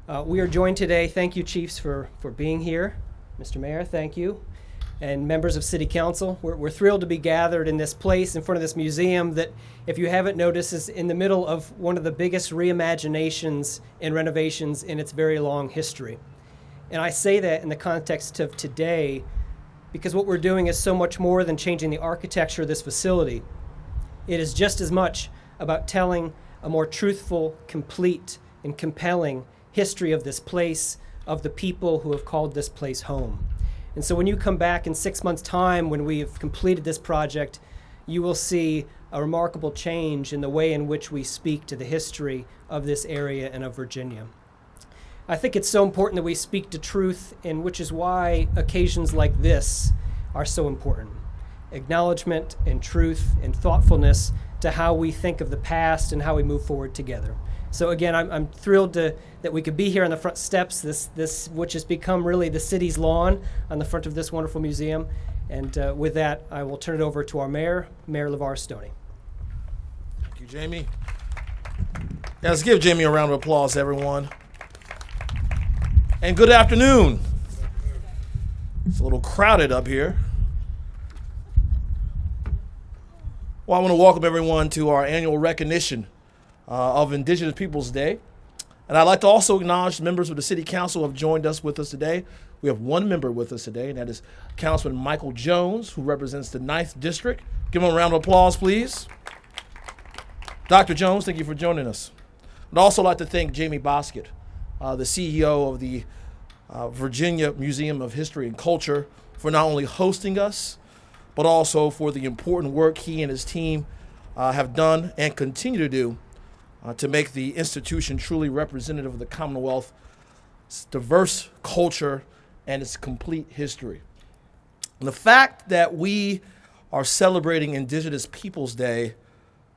We are joined today, thank you chiefs for being here. Mr. Mayor, thank you. And members of City Council, we're thrilled to be gathered in this place in front of this museum that, if you haven't noticed, is in the middle of one of the biggest reimaginations and renovations in its very long history. And I say that in the context of today because what we're doing is so much more than changing the architecture of this facility. It is just as much about telling a more truthful, complete, and compelling history of this place, of the people who have called this place home. And so when you come back in 6 months' time, when we have completed this project, you will see a remarkable change in the way in which we speak to the history of this area and of Virginia. I think it's so important that we speak to truth, and which is why occasions like this are so important. Acknowledgement and truth and thoughtfulness to how we think of the past and how we move forward together. So again, I'm thrilled that we could be here on the front steps, this which has become really the city's lawn on the front of this wonderful museum. And with that, I will turn it over to our mayor, Mayor LeVar Stoney. Thank you, Jamie. Yeah, let's give Jamie a round of applause, everyone. And good afternoon. It's a little crowded up here. Well, I want to welcome everyone to our annual recognition of Indigenous Peoples Day. And I'd like to also acknowledge members of the City Council who have joined us with us today. We have one member with us today, and that is Councilman Michael Jones, who represents the 9th District. Give him a round of applause, please. Dr. Jones, thank you for joining us. I'd also like to thank Jamie Boskett, the CEO of the Virginia Museum of History and Culture, for not only hosting us, but also for the important work he and his team have done and continue to do to make the institution truly representative of the Commonwealth's diverse culture and its complete history. And the fact that we are celebrating Indigenous Peoples Day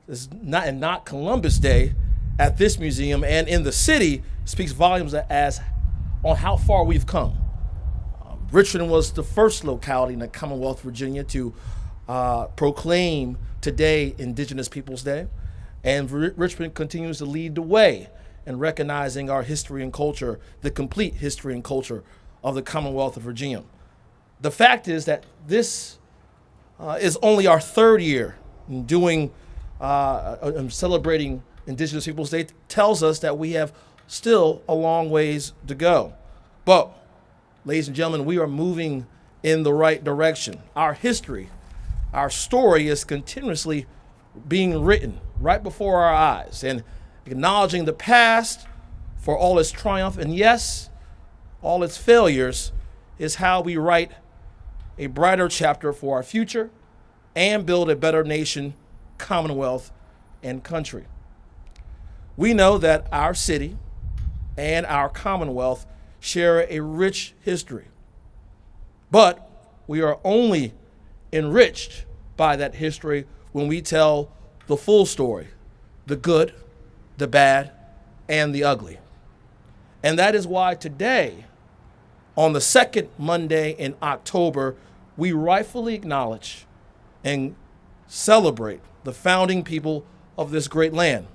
and not Columbus Day at this museum and in the city speaks volumes as on how far we've come. Richmond was the first locality in the Commonwealth of Virginia to proclaim today Indigenous Peoples Day. And Richmond continues to lead the way in recognizing our history and culture, the complete history and culture of the Commonwealth of Virginia. The fact is that this is only our third year in doing celebrating Indigenous Peoples Day. Tells us that we have still a long ways to go. But, ladies and gentlemen, we are moving in the right direction. Our history, our story is continuously being written right before our eyes, and acknowledging the past for all its triumph and, yes, all its failures is how we write a brighter chapter for our future and build a better nation, commonwealth, and country. We know that our city and our commonwealth share a rich history, but we are only enriched by that history when we tell the full story, the good, the bad, and the ugly. And that is why today, on the second Monday in October, we rightfully acknowledge and celebrate the founding people of this great land,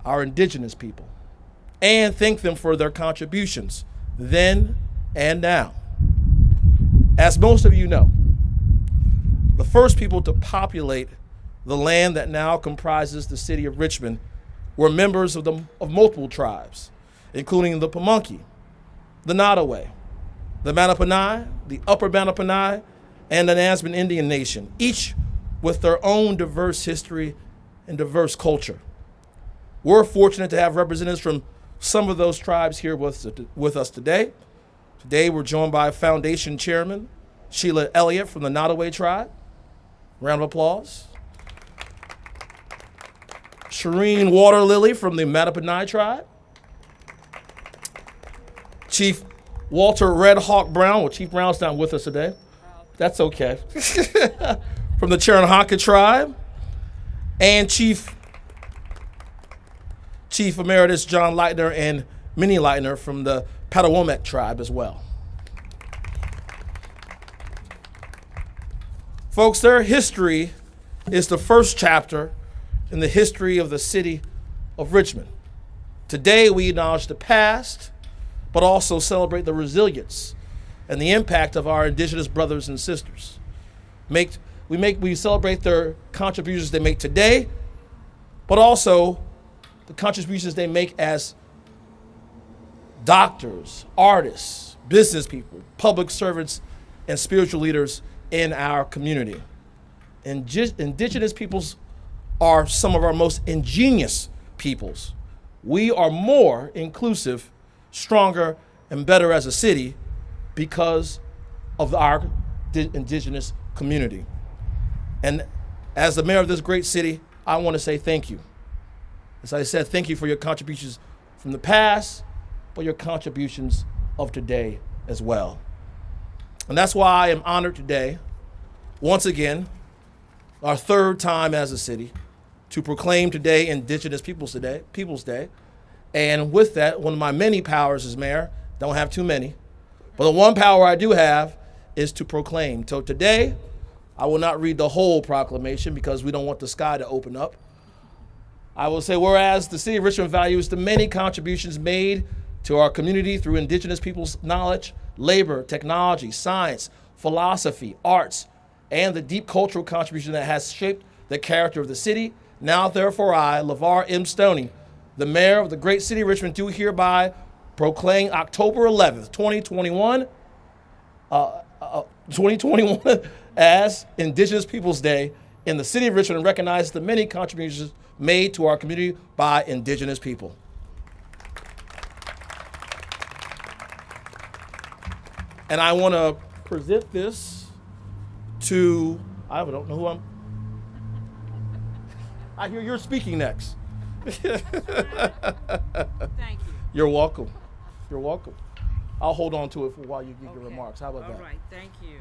our Indigenous people, and thank them for their contributions then and now. As most of you know, the first people to populate the land that now comprises the city of Richmond were members of multiple tribes, including the Pamunkey, the Nottoway, the Mattaponi, the Upper Mattaponi, and the Nazarene Indian Nation, each with their own diverse history and diverse culture. We're fortunate to have representatives from some of those tribes here with us today. Today we're joined by Foundation Chairman Sheila Elliott from the Nottoway tribe. Round of applause. Shireen Waterlily from the Mattaponi tribe. Chief Walter Red Hawk Brown. Well, Chief Brown's not with us today. That's okay. From the Cherahonka tribe. And Chief Emeritus John Leitner and Minnie Leitner from the Patawomack tribe as well. Folks, their history is the first chapter in the history of the city of Richmond. Today, we acknowledge the past, but also celebrate the resilience and the impact of our Indigenous brothers and sisters. We celebrate their contributions they make today, but also the contributions they make as doctors, artists, business people, public servants, and spiritual leaders in our community. Indigenous peoples are some of our most ingenious peoples. We are more inclusive, stronger, and better as a city because of our indigenous community. And as the mayor of this great city, I want to say thank you. As I said, thank you for your contributions from the past, but your contributions of today as well. And that's why I am honored today, once again, our third time as a city, to proclaim today Indigenous Peoples Day. And with that, one of my many powers as mayor, don't have too many, but the one power I do have is to proclaim. So today, I will not read the whole proclamation because we don't want the sky to open up. I will say, whereas the City of Richmond values the many contributions made to our community through Indigenous people's knowledge, labor, technology, science, philosophy, arts, and the deep cultural contribution that has shaped the character of the city, now therefore I, LeVar M. Stoney, the mayor of the great city of Richmond, do hereby proclaim October 11th, 2021 as Indigenous Peoples Day in the City of Richmond and recognize the many contributions made to our community by Indigenous people. And I want to present this to, I don't know who I hear you're speaking next. Thank you. You're welcome. You're welcome. I'll hold on to it for while you give your Okay. remarks. How about that? All right, thank you.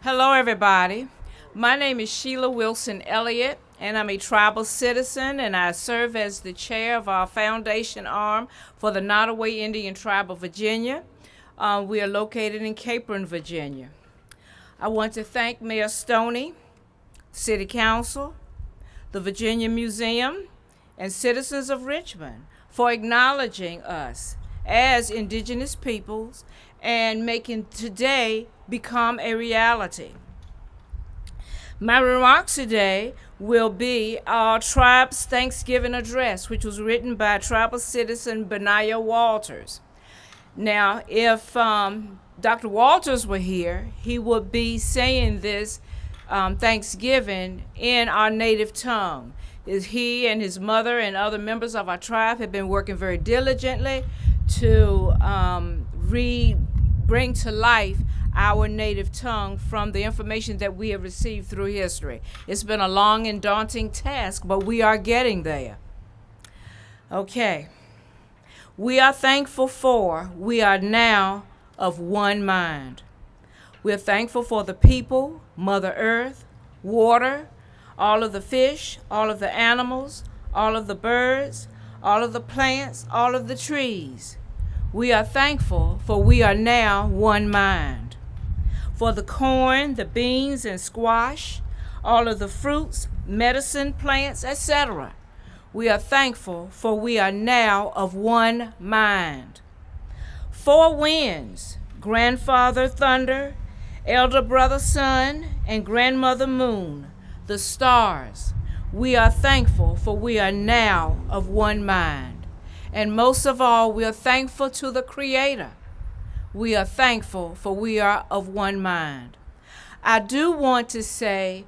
Hello, everybody. My name is Sheila Wilson Elliott, and I'm a tribal citizen, and I serve as the chair of our foundation arm for the Nottoway Indian Tribe of Virginia. We are located in Capron, Virginia. I want to thank Mayor Stoney, City Council, the Virginia Museum, and citizens of Richmond for acknowledging us as Indigenous peoples and making today become a reality. My remarks today will be our tribe's Thanksgiving address, which was written by tribal citizen Benaiah Walters. Now, if Dr. Walters were here, he would be saying this Thanksgiving in our native tongue. He and his mother and other members of our tribe have been working very diligently to bring to life our native tongue from the information that we have received through history. It's been a long and daunting task, but we are getting there. Okay. We are thankful for we are now of one mind. We're thankful for the people, Mother Earth, water, all of the fish, all of the animals, all of the birds, all of the plants, all of the trees. We are thankful for we are now one mind. For the corn, the beans and squash, all of the fruits, medicine plants, etc. We are thankful for we are now of one mind. Four winds, grandfather thunder, elder brother sun, and grandmother moon, the stars. We are thankful for we are now of one mind. And most of all, we are thankful to the Creator. We are thankful for we are of one mind. I do want to say,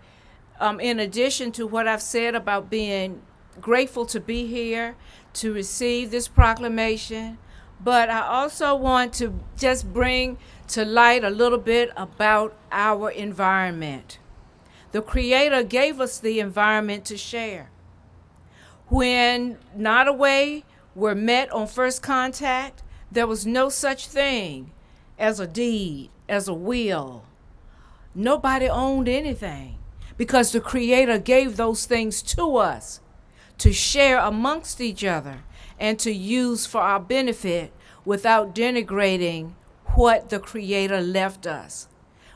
in addition to what I've said about being grateful to be here to receive this proclamation, but I also want to just bring to light a little bit about our environment. The Creator gave us the environment to share. When Nottoway were met on first contact, there was no such thing as a deed, as a will. Nobody owned anything because the Creator gave those things to us to share amongst each other and to use for our benefit without denigrating what the Creator left us.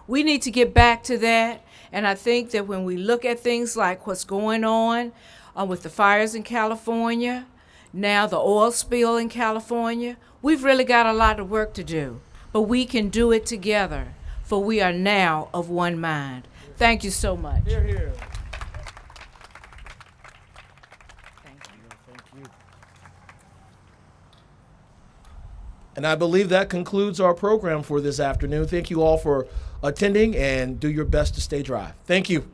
We need to get back to that, and I think that when we look at things like what's going on with the fires in California, Now the oil spill in California, we've really got a lot of work to do, but we can do it together, for we are now of one mind. Thank you so much. Hear, hear. Thank you. Thank you. And I believe that concludes our program for this afternoon. Thank you all for attending, and do your best to stay dry. Thank you.